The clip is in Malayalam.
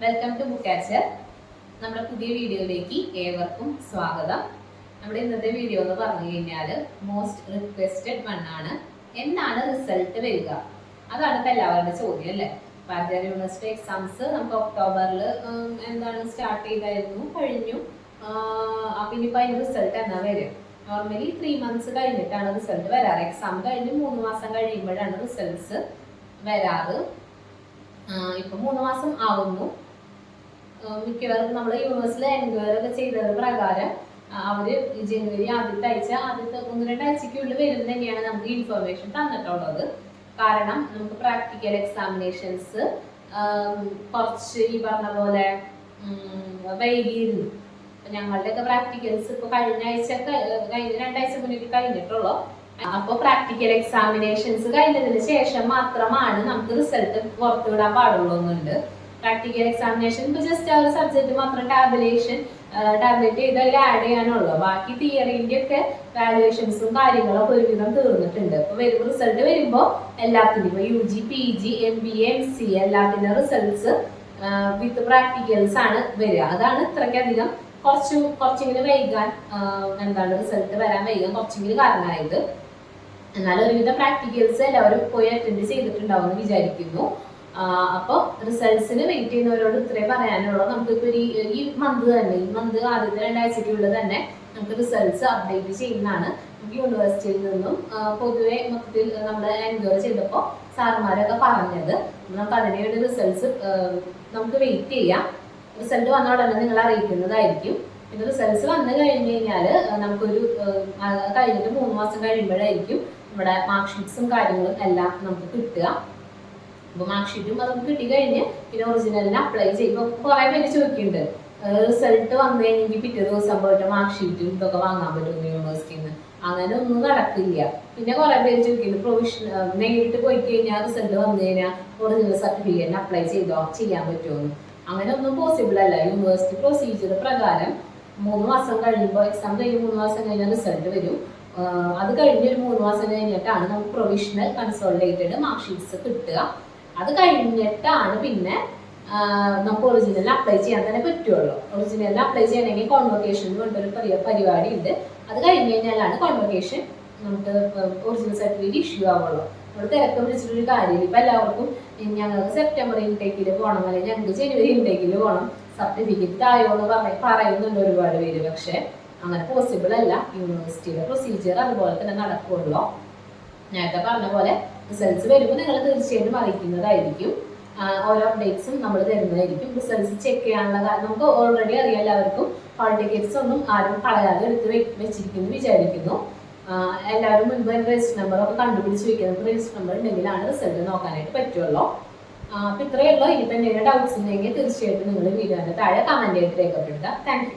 Welcome to book catcher. നമ്മുടെ പുതിയ വീഡിയോയിലേക്ക് ഏവർക്കും സ്വാഗതം. നമ്മുടെ ഇന്നത്തെ വീഡിയോ എന്ന് പറഞ്ഞു കഴിഞ്ഞാൽ മോസ്റ്റ് റിക്വസ്റ്റഡ് ആണ്. എന്നാണ് റിസൾട്ട് വരിക? അതാണ് ഇപ്പൊ എല്ലാവരുടെ ചോദ്യം അല്ലേ. പാഞ്ചാല യൂണിവേഴ്സിറ്റി എക്സാംസ് നമുക്ക് ഒക്ടോബറിൽ സ്റ്റാർട്ട് ചെയ്തായിരുന്നു, കഴിഞ്ഞു. അപ്പൊ ഇനിയിപ്പോ അതിന്റെ റിസൾട്ട് എന്നാ വരും? നോർമലി 3 months കഴിഞ്ഞിട്ടാണ് റിസൾട്ട് വരാറ്. എക്സാം കഴിഞ്ഞ് 3 മാസം കഴിയുമ്പോഴാണ് റിസൾട്ട്സ് വരാറ്. ഇപ്പൊ 3 മാസം ആവുന്നു. മിക്കവാറും നമ്മൾ യൂണിവേഴ്സിറ്റി എൻക്വയറി ഒക്കെ ചെയ്തത് പ്രകാരം അവര് ജനുവരി ആദ്യത്തെ 1-2 ആഴ്ചയ്ക്കുള്ളിൽ വരും തന്നെയാണ് നമുക്ക് ഇൻഫർമേഷൻ തന്നിട്ടുള്ളത്. കാരണം നമുക്ക് പ്രാക്ടിക്കൽ എക്സാമിനേഷൻസ് കുറച്ച് ഈ പറഞ്ഞ പോലെ വൈകിയിരുന്നു. ഞങ്ങളുടെ ഒക്കെ പ്രാക്ടിക്കൽസ് ഇപ്പൊ കഴിഞ്ഞ 2 ആഴ്ച മുന്നേ കഴിഞ്ഞിട്ടുള്ളൂ. അപ്പൊ പ്രാക്ടിക്കൽ എക്സാമിനേഷൻസ് കഴിഞ്ഞതിന് ശേഷം മാത്രമാണ് നമുക്ക് റിസൾട്ട് പുറത്തുവിടാൻ പാടുള്ളൂ എന്നുണ്ട്. പ്രാക്ടിക്കൽ എക്സാമിനേഷൻ ഇപ്പൊ ജസ്റ്റ് ആ ഒരു സബ്ജക്ട് മാത്രം ടാബ്ലറ്റ് ചെയ്ത് അതിൽ ആഡ് ചെയ്യാനുള്ളൂ. ബാക്കി തിയറിന്റെ ഒക്കെ വാല്യുവേഷൻസും കാര്യങ്ങളൊക്കെ ഒരുവിധം തീർന്നിട്ടുണ്ട്. ഇപ്പൊ റിസൾട്ട് വരുമ്പോ എല്ലാത്തിനും ഇപ്പൊ UG, PG, MBA, MCA എല്ലാത്തിന്റെ റിസൾട്ട്സ് വിത്ത് പ്രാക്ടിക്കൽസ് ആണ് വരിക. അതാണ് ഇത്രയ്ക്കധികം കുറച്ചെങ്കിലും വൈകാൻ റിസൾട്ട് വരാൻ വൈകാൻ കുറച്ചെങ്കിലും കാരണമായത്. എന്നാൽ ഒരുവിധ പ്രാക്ടിക്കൽസ് എല്ലാവരും പോയി അറ്റൻഡ് ചെയ്തിട്ടുണ്ടാവും എന്ന് വിചാരിക്കുന്നു. അപ്പോൾ റിസൾട്ട്സിന് വെയിറ്റ് ചെയ്യുന്നവരോട് ഇത്രയും പറയാനുള്ളൂ. നമുക്കിപ്പോൾ ഈ മന്ത് ആദ്യത്തെ 2 ആഴ്ചയ്ക്കുള്ളിൽ തന്നെ നമുക്ക് റിസൾട്ട്സ് അപ്ഡേറ്റ് ചെയ്യുന്നതാണ്. നമുക്ക് യൂണിവേഴ്സിറ്റിയിൽ നിന്നും പൊതുവെ മൊത്തത്തിൽ നമ്മൾ എൻക്വയറി ചെയ്തപ്പോൾ സാറുമാരൊക്കെ പറഞ്ഞത് നമുക്ക് അതിനുവേണ്ടി റിസൾട്ട്സ് നമുക്ക് വെയിറ്റ് ചെയ്യാം. റിസൾട്ട് വന്ന ഉടനെ നിങ്ങൾ അറിയിക്കുന്നതായിരിക്കും. പിന്നെ റിസൾട്ട്സ് വന്നു കഴിഞ്ഞ് കഴിഞ്ഞാൽ നമുക്കൊരു കഴിഞ്ഞിട്ട് 3 മാസം കഴിയുമ്പോഴായിരിക്കും നമ്മുടെ മാർക്ക് ഷീറ്റ്സും കാര്യങ്ങളും എല്ലാം നമുക്ക് കിട്ടുക. അപ്പൊ മാർക്ക് ഷീറ്റും അതൊക്കെ കിട്ടിക്കഴിഞ്ഞ് പിന്നെ ഒറിജിനലിന് അപ്ലൈ ചെയ്യുമ്പോൾ കുറെ പേര് ചോദിക്കുന്നുണ്ട്, റിസൾട്ട് വന്നു കഴിഞ്ഞെങ്കിൽ പിറ്റേ ദിവസം പോയിട്ട് മാർക്ക് ഷീറ്റും ഇതൊക്കെ വാങ്ങാൻ പറ്റും യൂണിവേഴ്സിറ്റിയിൽ നിന്ന്. അങ്ങനെ ഒന്നും നടക്കില്ല. പിന്നെ കുറെ പേര് ചോദിക്കുന്നുണ്ട്, പ്രൊവിഷണൽ നേരിട്ട് പോയി കഴിഞ്ഞാൽ റിസൾട്ട് വന്നു കഴിഞ്ഞാൽ ഒറിജിനൽ സർട്ടിഫിക്കറ്റിന് അപ്ലൈ ചെയ്യാൻ പറ്റുമോ? അങ്ങനെ ഒന്നും പോസിബിൾ അല്ല. യൂണിവേഴ്സിറ്റി പ്രൊസീജിയർ പ്രകാരം 3 മാസം കഴിയുമ്പോൾ എക്സാം കഴിഞ്ഞ് 3 മാസം കഴിഞ്ഞാൽ റിസൾട്ട് വരും. അത് കഴിഞ്ഞ് ഒരു 3 മാസം കഴിഞ്ഞിട്ടാണ് നമുക്ക് പ്രൊവിഷണൽ കൺസോളിഡേറ്റഡ് മാർക്ക് ഷീറ്റ്സ് കിട്ടുക. അത് കഴിഞ്ഞിട്ടാണ് പിന്നെ നമുക്ക് ഒറിജിനൽ അപ്ലൈ ചെയ്യാൻ തന്നെ പറ്റുള്ളൂ. ഒറിജിനൽ അപ്ലൈ ചെയ്യണമെങ്കിൽ കോൺവൊക്കേഷൻ എന്ന് പറഞ്ഞൊരു പരിപാടി ഉണ്ട്. അത് കഴിഞ്ഞ് കഴിഞ്ഞാലാണ് കോൺവൊക്കേഷൻ നമുക്ക് ഒറിജിനൽ സർട്ടിഫിക്കറ്റ് ഇഷ്യൂ ആവുള്ളൂ. നമ്മൾ തിരക്ക് പിടിച്ചിട്ടൊരു കാര്യമില്ല. ഇപ്പൊ എല്ലാവർക്കും ഞങ്ങൾക്ക് സെപ്റ്റംബർ ഇൻടേക്കിൽ പോകണം, അല്ലെങ്കിൽ ഞങ്ങൾക്ക് ജനുവരി ഇൻടേക്കിൽ പോകണം, സർട്ടിഫിക്കറ്റ് ആയോ എന്ന് പറയുന്നുണ്ട് ഒരുപാട് പേര്. പക്ഷെ അങ്ങനെ പോസിബിൾ അല്ല. യൂണിവേഴ്സിറ്റിയുടെ പ്രൊസീജിയർ അതുപോലെ തന്നെ നടക്കുള്ളൂ. നേരത്തെ പറഞ്ഞ പോലെ റിസൾട്ട്സ് വരുമ്പോൾ നിങ്ങൾ തീർച്ചയായിട്ടും അറിയിക്കുന്നതായിരിക്കും. ഓരോ അപ്ഡേറ്റ്സും നമ്മൾ തരുന്നതായിരിക്കും. റിസൾട്ട്സ് ചെക്ക് ചെയ്യാനുള്ള നമുക്ക് ഓൾറെഡി അറിയാം എല്ലാവർക്കും. ഹാൾ ടിക്കറ്റ്സ് ഒന്നും ആരും കളയാതെ എടുത്ത് വെച്ചിരിക്കുന്നു വിചാരിക്കുന്നു. എല്ലാവരും മുൻപ് രജിസ്റ്റർ നമ്പർ ഒക്കെ കണ്ടുപിടിച്ച് വെക്കുന്നത്. രജിസ്റ്റർ നമ്പർ ഉണ്ടെങ്കിലാണ് റിസൾട്ട് നോക്കാനായിട്ട് പറ്റുള്ളൂ. അപ്പൊ ഇത്രയേ ഉള്ളൂ. ഇനിയിപ്പോൾ എന്തെങ്കിലും ഡൗട്ട്സ് ഉണ്ടെങ്കിൽ തീർച്ചയായിട്ടും നിങ്ങൾ വീഡിയോന്റെ താഴെ കമന്റ് ആയിട്ട് രേഖപ്പെടുത്താം. Thank you.